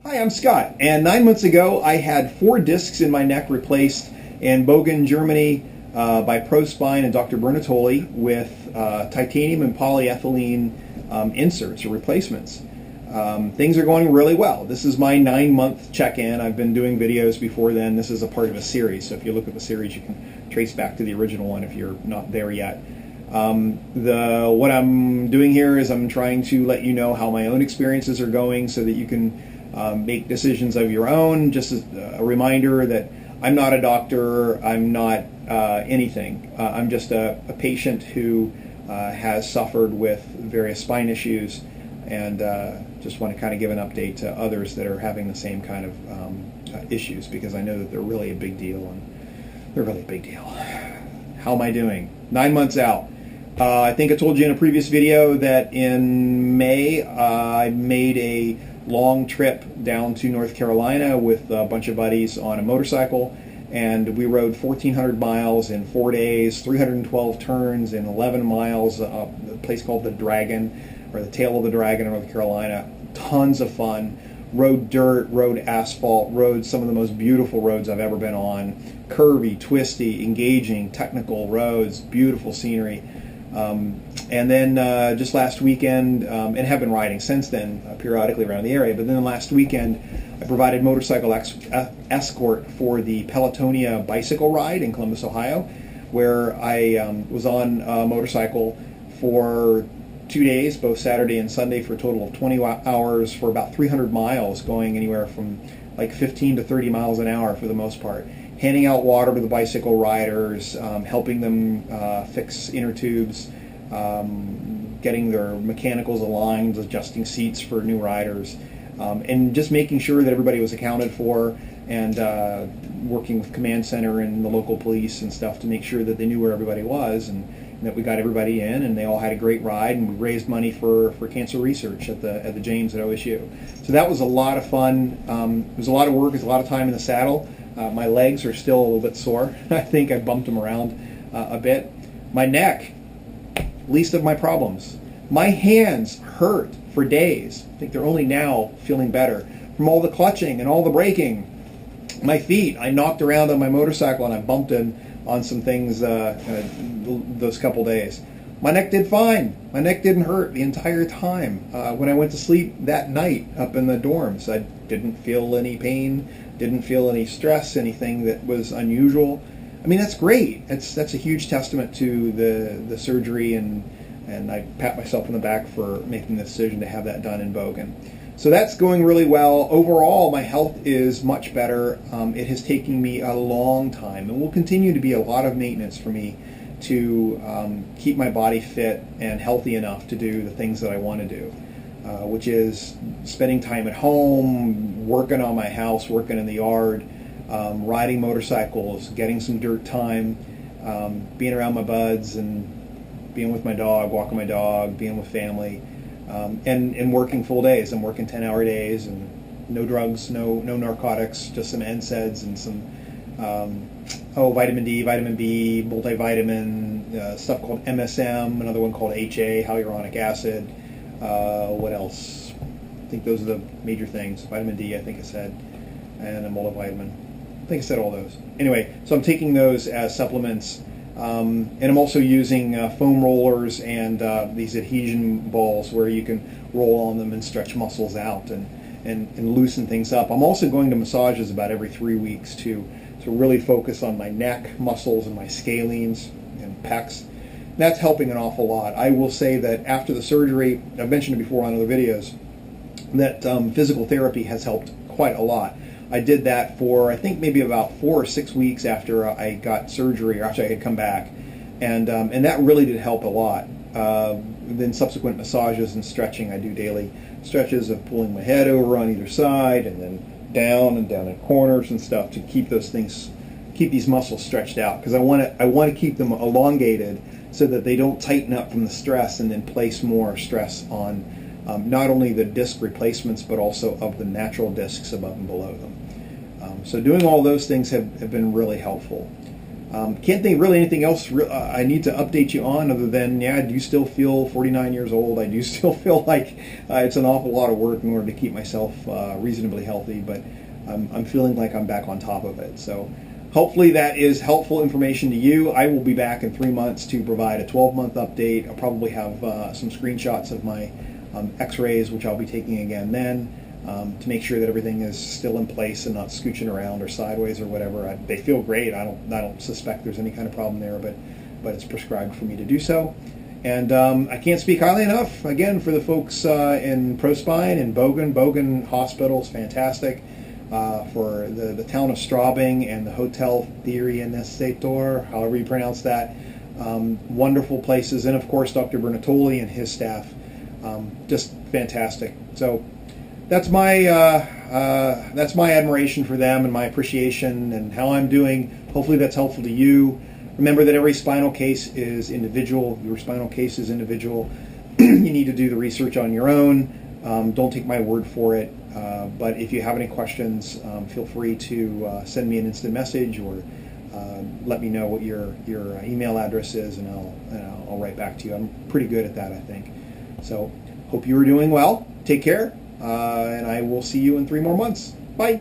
Hi, I'm Scott, and 9 months ago I had 4 discs in my neck replaced in Bogen, Germany by ProSpine and Dr. Bernatoli with titanium and polyethylene inserts or replacements. Things are going really well. This is my 9-month check-in. I've been doing videos before then. This is a part of a series, so if you look at the series you can trace back to the original one if you're not there yet. What I'm doing here is I'm trying to let you know how my own experiences are going so that you can make decisions of your own. Just as a reminder that I'm not a doctor, I'm not anything. I'm just a patient who has suffered with various spine issues, and just want to kind of give an update to others that are having the same kind of issues, because I know that they're really a big deal, and they're really a big deal. How am I doing? 9 months out. I think I told you in a previous video that in May I made a long trip down to North Carolina with a bunch of buddies on a motorcycle, and we rode 1,400 miles in 4 days, 312 turns in 11 miles, a place called the Dragon, or the Tail of the Dragon in North Carolina. Tons of fun. Rode dirt, rode asphalt, rode some of the most beautiful roads I've ever been on. Curvy, twisty, engaging, technical roads, beautiful scenery. And then just last weekend, and have been riding since then periodically around the area, but then last weekend I provided motorcycle escort for the Pelotonia bicycle ride in Columbus, Ohio, where I was on a motorcycle for 2 days, both Saturday and Sunday, for a total of 20 hours for about 300 miles, going anywhere from like 15 to 30 miles an hour for the most part. Handing out water to the bicycle riders, helping them fix inner tubes, getting their mechanicals aligned, adjusting seats for new riders, and just making sure that everybody was accounted for, and working with command center and the local police and stuff to make sure that they knew where everybody was, and that we got everybody in, and they all had a great ride, and we raised money for cancer research at the James at OSU. So that was a lot of fun. It was a lot of work. It was a lot of time in the saddle. My legs are still a little bit sore. I think I bumped them around a bit. My neck, least of my problems. My hands hurt for days. I think they're only now feeling better from all the clutching and all the braking. My feet, I knocked around on my motorcycle and I bumped on some things those couple days. My neck did fine. My neck didn't hurt the entire time. When I went to sleep that night up in the dorms, I didn't feel any pain, didn't feel any stress, anything that was unusual. I mean, that's great. That's a huge testament to the surgery, and I pat myself on the back for making the decision to have that done in Bogen. So that's going really well. Overall, my health is much better. It has taken me a long time, and will continue to be a lot of maintenance for me to keep my body fit and healthy enough to do the things that I want to do, which is spending time at home, working on my house, working in the yard, riding motorcycles, getting some dirt time, being around my buds, and being with my dog, walking my dog, being with family, and working full days. I'm working 10-hour days, and no drugs, no narcotics, just some NSAIDs and some vitamin D, vitamin B, multivitamin, stuff called MSM, another one called HA, hyaluronic acid. What else? I think those are the major things. Vitamin D, I think I said, and a multivitamin. I think I said all those. Anyway, so I'm taking those as supplements, and I'm also using foam rollers and these adhesion balls where you can roll on them and stretch muscles out and loosen things up. I'm also going to massages about every 3 weeks to really focus on my neck muscles and my scalenes and pecs. That's helping an awful lot. I will say that after the surgery, I've mentioned it before on other videos, that physical therapy has helped quite a lot. I did that for, I think, maybe about 4 or 6 weeks after I got surgery, or after I had come back, and that really did help a lot. Then subsequent massages and stretching, I do daily stretches of pulling my head over on either side, and then down in corners and stuff, to keep these muscles stretched out, because I want to keep them elongated so that they don't tighten up from the stress and then place more stress on not only the disc replacements but also of the natural discs above and below them. So doing all those things have been really helpful. Can't think really anything else I need to update you on other than, yeah, I do still feel 49 years old. I do still feel like it's an awful lot of work in order to keep myself reasonably healthy, but I'm feeling like I'm back on top of it. So hopefully that is helpful information to you. I will be back in 3 months to provide a 12-month update. I'll probably have some screenshots of my x-rays, which I'll be taking again then, to make sure that everything is still in place and not scooching around or sideways or whatever. They feel great. I don't suspect there's any kind of problem there, but it's prescribed for me to do so. And I can't speak highly enough, again, for the folks in ProSpine and Bogan Hospital is fantastic. For the town of Straubing and the Hotel Therianessetor, however you pronounce that. Wonderful places. And of course, Dr. Bernatoli and his staff. Just fantastic. So that's my admiration for them and my appreciation and how I'm doing. Hopefully that's helpful to you. Remember that every spinal case is individual. Your spinal case is individual. You need to do the research on your own. Don't take my word for it. But if you have any questions, feel free to send me an instant message or let me know what your email address is, and I'll write back to you. I'm pretty good at that, I think. So hope you are doing well. Take care, and I will see you in 3 more months. Bye.